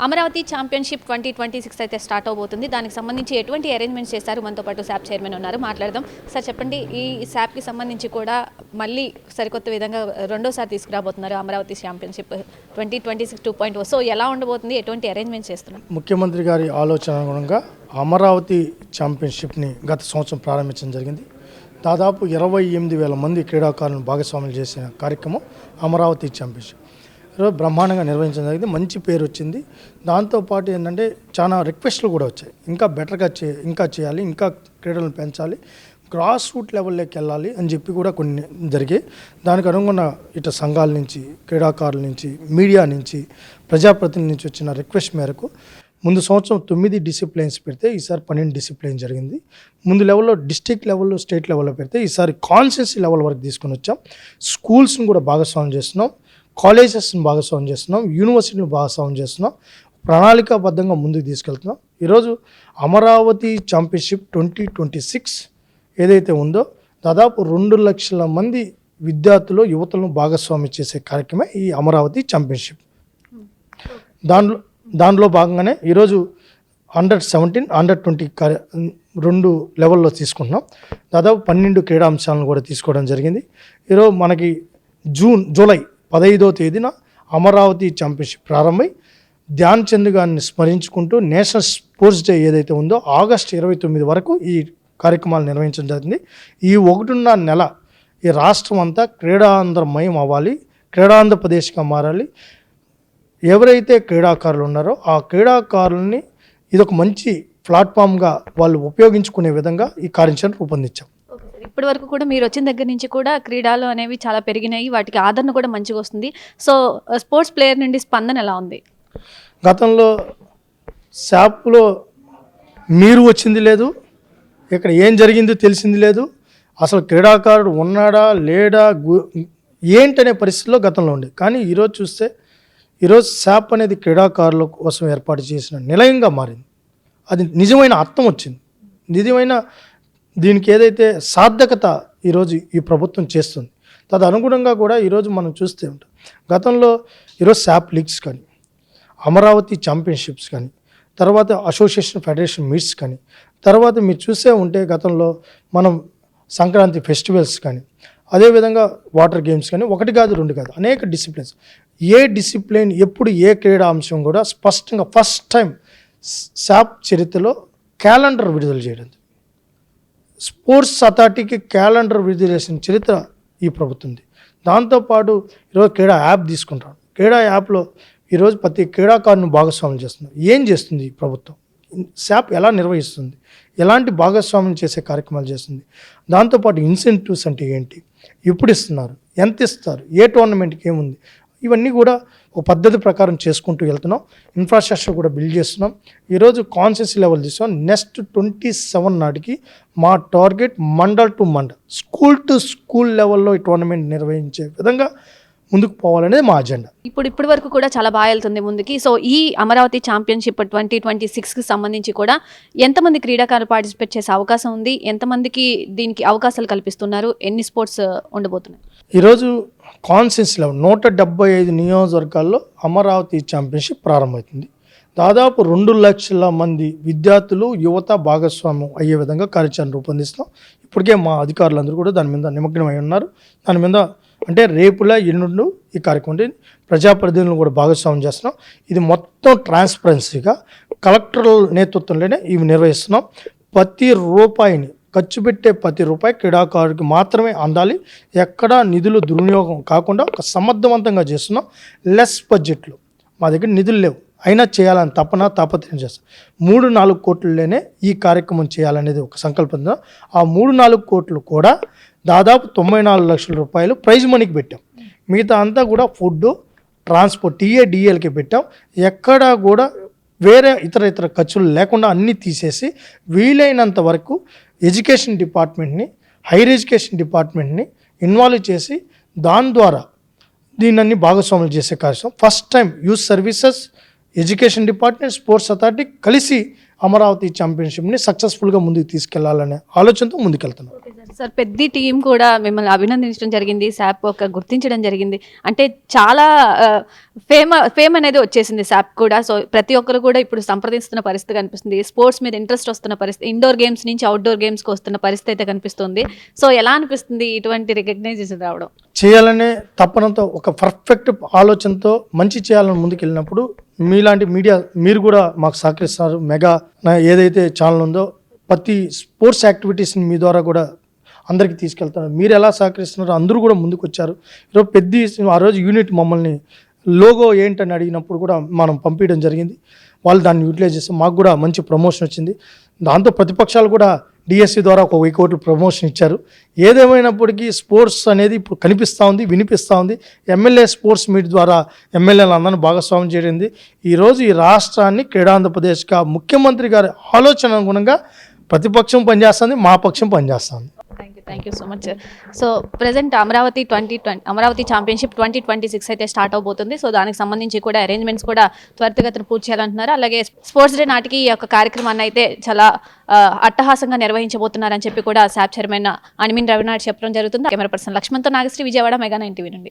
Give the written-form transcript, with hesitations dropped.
Amaravati championship 2026 అయితే start అవబోతుంది. దానికి సంబంధించి ఎటువంటి అరేంజ్మెంట్స్ చేశారు? మనతో పాటు శాప్ చైర్మన్ ఉన్నారు, మాట్లాడదాం. సార్ చెప్పండి, ఈ శాప్కి సంబంధించి కూడా మళ్ళీ సరికొత్త విధంగా రెండోసారి తీసుకురాబోతున్నారు అమరావతి ఛాంపియన్షిప్ 2026 2.0. సో ఎలా ఉండబోతుంది, ఎటువంటి అరేంజ్మెంట్స్ చేస్తున్నారు? ముఖ్యమంత్రి గారి ఆలోచన అనుగుణంగా అమరావతి ఛాంపియన్షిప్ని గత సంవత్సరం ప్రారంభించడం జరిగింది. దాదాపు 28,000 మంది క్రీడాకారులను భాగస్వాములు చేసిన కార్యక్రమం అమరావతి ఛాంపియన్షిప్ ఈరోజు బ్రహ్మాండంగా నిర్వహించడం జరిగింది. మంచి పేరు వచ్చింది. దాంతోపాటు ఏంటంటే చాలా రిక్వెస్ట్లు కూడా వచ్చాయి, ఇంకా బెటర్గా ఇంకా చేయాలి, ఇంకా క్రీడలను పెంచాలి, గ్రాస్ రూట్ లెవెల్లోకి వెళ్ళాలి అని చెప్పి కూడా కొన్ని జరిగాయి. దానికి అనుగుణ ఇటు సంఘాల నుంచి, క్రీడాకారుల నుంచి, మీడియా నుంచి, ప్రజాప్రతినిధుల నుంచి వచ్చిన రిక్వెస్ట్ మేరకు ముందు సంవత్సరం 9 డిసిప్లైన్స్ పెడితే ఈసారి 12 డిసిప్లైన్ జరిగింది. ముందు లెవెల్లో డిస్ట్రిక్ట్ లెవెల్లో, స్టేట్ లెవెల్లో పెడితే ఈసారి కాన్స్టిట్యూన్సీ లెవెల్ వరకు తీసుకొని వచ్చాం. స్కూల్స్ని కూడా భాగస్వామ్యం చేస్తున్నాం, కాలేజెస్ని భాగస్వామ్యం చేస్తున్నాం, యూనివర్సిటీని భాగస్వామ్యం చేస్తున్నాం, ప్రణాళికాబద్ధంగా ముందుకు తీసుకెళ్తున్నాం. ఈరోజు అమరావతి ఛాంపియన్షిప్ 2026 ఏదైతే ఉందో దాదాపు 2 లక్షల మంది విద్యార్థులు, యువతలను భాగస్వామ్యం చేసే కార్యక్రమే ఈ అమరావతి ఛాంపియన్షిప్. దాంట్లో భాగంగానే ఈరోజు అండర్-17, అండర్-20 2 లెవెల్లో తీసుకుంటున్నాం. దాదాపు 12 క్రీడా అంశాలను కూడా తీసుకోవడం జరిగింది. ఈరోజు మనకి జూలై 15వ తేదీన అమరావతి ఛాంపియన్షిప్ ప్రారంభమై ధ్యాన్ చంద్ గారిని స్మరించుకుంటూ నేషనల్ స్పోర్ట్స్ డే ఏదైతే ఉందో ఆగస్టు 29 వరకు ఈ కార్యక్రమాలు నిర్వహించడం జరిగింది. ఈ 1.5 నెల ఈ రాష్ట్రం అంతా క్రీడాంధ్రమయం అవ్వాలి, క్రీడాంధ్రప్రదేశ్గా మారాలి. ఎవరైతే క్రీడాకారులు ఉన్నారో ఆ క్రీడాకారులని ఇదొక మంచి ప్లాట్ఫామ్గా వాళ్ళు ఉపయోగించుకునే విధంగా ఈ కార్యాచరణ రూపొందించాం. ఇప్పటి వరకు కూడా మీరు వచ్చిన దగ్గర నుంచి కూడా క్రీడలు అనేవి చాలా పెరిగినాయి, వాటికి ఆదరణ కూడా మంచిగా వస్తుంది. సో స్పోర్ట్స్ ప్లేయర్ నుండి స్పందన ఎలా ఉంది? గతంలో శాప్లో మీరు వచ్చింది లేదు, ఇక్కడ ఏం జరిగిందో తెలిసింది లేదు, అసలు క్రీడాకారుడు ఉన్నాడా లేడా ఏంటనే పరిస్థితిలో గతంలో ఉండేది. కానీ ఈరోజు చూస్తే ఈరోజు శాప్ అనేది క్రీడాకారుల కోసం ఏర్పాటు చేసిన నిలయంగా మారింది. అది నిజమైన అర్థం వచ్చింది, నిజమైన దీనికి ఏదైతే సార్థకత ఈరోజు ఈ ప్రభుత్వం చేస్తుంది. తదనుగుణంగా కూడా ఈరోజు మనం చూస్తూ ఉంటాం. గతంలో ఈరోజు శాప్ లీగ్స్ కానీ, అమరావతి ఛాంపియన్షిప్స్ కానీ, తర్వాత అసోసియేషన్ ఫెడరేషన్ మీట్స్ కానీ, తర్వాత మీరు చూసే ఉంటే గతంలో మనం సంక్రాంతి ఫెస్టివల్స్ కానీ, అదేవిధంగా వాటర్ గేమ్స్ కానీ, 1 కాదు 2 కాదు అనేక డిసిప్లిన్స్. ఏ డిసిప్లిన్ ఎప్పుడు ఏ క్రీడా అంశం కూడా స్పష్టంగా ఫస్ట్ టైం శాప్ చరిత్రలో క్యాలెండర్ విడుదల చేయడం, స్పోర్ట్స్ అథారిటీకి క్యాలెండర్ విడుదల చేసిన చరిత్ర ఈ ప్రభుత్వంది. దాంతోపాటు ఈరోజు క్రీడా యాప్ తీసుకుంటాం. క్రీడా యాప్లో ఈరోజు ప్రతి క్రీడాకారుని భాగస్వామ్యం చేస్తుంది. ఏం చేస్తుంది ఈ ప్రభుత్వం? శాప్ ఎలా నిర్వహిస్తుంది? ఎలాంటి భాగస్వామ్యం చేసే కార్యక్రమాలు చేస్తుంది? దాంతోపాటు ఇన్సెంటివ్స్ అంటే ఏంటి, ఎప్పుడు ఇస్తున్నారు, ఎంత ఇస్తారు, ఏ టోర్నమెంట్కి ఏముంది, ఇవన్నీ కూడా ఒక పద్ధతి ప్రకారం చేసుకుంటూ వెళ్తున్నాం. ఇన్ఫ్రాస్ట్రక్చర్ కూడా బిల్డ్ చేస్తున్నాం. ఈరోజు కాన్స్టిట్యూన్సీ లెవెల్ తీస్తాం. నెక్స్ట్ 27 నాటికి మా target mandal to mandal, school to school లెవెల్లో ఈ టోర్నమెంట్ నిర్వహించే విధంగా ముందుకు పోవాలనేది మా అజెండా. ఇప్పటి వరకు కూడా చాలా బాగా వెళ్తుంది ముందుకి. సో ఈ అమరావతి ఛాంపియన్షిప్ 2026కి సంబంధించి కూడా ఎంతమంది క్రీడాకారులు పార్టిసిపేట్ చేసే అవకాశం ఉంది? ఎంతమందికి దీనికి అవకాశాలు కల్పిస్తున్నారు? ఎన్ని స్పోర్ట్స్ ఉండబోతున్నాయి? ఈరోజు కాన్స్టిట్యూన్సీ లెవెల్ 175 నియోజకవర్గాల్లో అమరావతి ఛాంపియన్షిప్ ప్రారంభమవుతుంది. దాదాపు 2 లక్షల మంది విద్యార్థులు, యువత భాగస్వామ్యం అయ్యే విధంగా కార్యాచరణ రూపొందిస్తాం. ఇప్పటికే మా అధికారులందరూ కూడా దాని మీద నిమగ్నమై ఉన్నారు. దాని మీద అంటే రేపులా ఎల్లుండు ఈ కార్యక్రమం ప్రజాప్రతినిధులను కూడా భాగస్వామ్యం చేస్తున్నాం. ఇది మొత్తం ట్రాన్స్పరెన్సీగా కలెక్టర్ల నేతృత్వంలోనే ఇవి నిర్వహిస్తున్నాం. ప్రతి రూపాయిని ఖర్చు పెట్టే ప్రతి రూపాయి క్రీడాకారుడికి మాత్రమే అందాలి. ఎక్కడా నిధులు దుర్వినియోగం కాకుండా ఒక సమర్థవంతంగా చేస్తున్నాం. లెస్ బడ్జెట్లో మా దగ్గర నిధులు లేవు, అయినా చేయాలని తాపత్రయం చేస్తాం. 3-4 కోట్లలోనే ఈ కార్యక్రమం చేయాలనేది ఒక సంకల్పంతో ఆ 3-4 కోట్లు కూడా దాదాపు 94 లక్షల రూపాయలు ప్రైజ్ మనీకి పెట్టాం. మిగతా అంతా కూడా ఫుడ్, ట్రాన్స్పోర్ట్, టీఏడిఎల్కి పెట్టాం. ఎక్కడా కూడా వేరే ఇతర ఖర్చులు లేకుండా అన్నీ తీసేసి వీలైనంత వరకు ఎడ్యుకేషన్ డిపార్ట్మెంట్ని, హైయర్ ఎడ్యుకేషన్ డిపార్ట్మెంట్ని ఇన్వాల్వ్ చేసి దాని ద్వారా దీన్ని భాగస్వాములు చేసే కార్యక్రమం. First time youth services, education department, sports authority కలిసి అమరావతి ఛాంపియన్షిప్ని సక్సెస్ఫుల్గా ముందుకు తీసుకెళ్లాలనే ఆలోచనతో ముందుకెళ్తున్నాం. సార్ పెద్ద టీం కూడా మిమ్మల్ని అభినందించడం జరిగింది, శాప్ ఒక గుర్తించడం జరిగింది. అంటే చాలా ఫేమ్ అనేది వచ్చేసింది శాప్ కూడా. సో ప్రతి ఒక్కరు కూడా ఇప్పుడు సంప్రదిస్తున్న పరిస్థితి కనిపిస్తుంది. స్పోర్ట్స్ మీద ఇంట్రెస్ట్ వస్తున్న పరిస్థితి, ఇండోర్ గేమ్స్ నుంచి అవుట్డోర్ గేమ్స్కి వస్తున్న పరిస్థితి అయితే కనిపిస్తుంది. సో ఎలా అనిపిస్తుంది ఇటువంటి రికగ్నైజేషన్ రావడం? చేయాలనే తపనతో, ఒక పర్ఫెక్ట్ ఆలోచనతో మంచి చేయాలని ముందుకెళ్ళినప్పుడు మీలాంటి మీడియా మీరు కూడా మాకు సహకరిస్తారు. మెగా ఏదైతే ఛానల్ ఉందో ప్రతి స్పోర్ట్స్ యాక్టివిటీస్ని మీ ద్వారా కూడా అందరికీ తీసుకెళ్తున్నారు. మీరు ఎలా సహకరిస్తున్నారో అందరూ కూడా ముందుకు వచ్చారు. ఈరోజు ఆ రోజు యూనిట్ మమ్మల్ని లోగో ఏంటని అడిగినప్పుడు కూడా మనం పంపించడం జరిగింది. వాళ్ళు దాన్ని యూటిలైజ్ చేస్తారు. మాకు కూడా మంచి ప్రమోషన్ వచ్చింది. దాంతో ప్రతిపక్షాలు కూడా డిఎస్సి ద్వారా ఒక 1000 కోట్లు ప్రమోషన్ ఇచ్చారు. ఏదేమైనప్పటికీ స్పోర్ట్స్ అనేది ఇప్పుడు కనిపిస్తూ ఉంది, వినిపిస్తూ ఉంది. ఎమ్మెల్యే స్పోర్ట్స్ మీట్ ద్వారా ఎమ్మెల్యేలు అందరినీ భాగస్వామ్యం చేయడింది. ఈరోజు ఈ రాష్ట్రాన్ని క్రీడాంధ్రప్రదేశ్గా ముఖ్యమంత్రి గారి ఆలోచన అనుగుణంగా ప్రతిపక్షం పనిచేస్తుంది, మా పక్షం పనిచేస్తుంది. Thank you so much. So present Amaravati championship 2026 అయితే స్టార్ట్ అవబోతుంది. సో దానికి సంబంధించి కూడా అరేంజ్మెంట్స్ కూడా త్వరితగతిన పూర్తి చేయాలంటున్నారు. అలాగే స్పోర్ట్స్ డే నాటికి ఈ యొక్క కార్యక్రమాన్ని అయితే చాలా అట్టహాసంగా నిర్వహించబోతున్నారని చెప్పి కూడా శాప్ చైర్మన్ అనిమిన్ రవినాథ్ చెప్పడం జరుగుతుంది. కెమెరా పర్సన్ లక్ష్మణ్తో నాగశ్రీ, విజయవాడ, మెగా 9 టీవీ నుండి.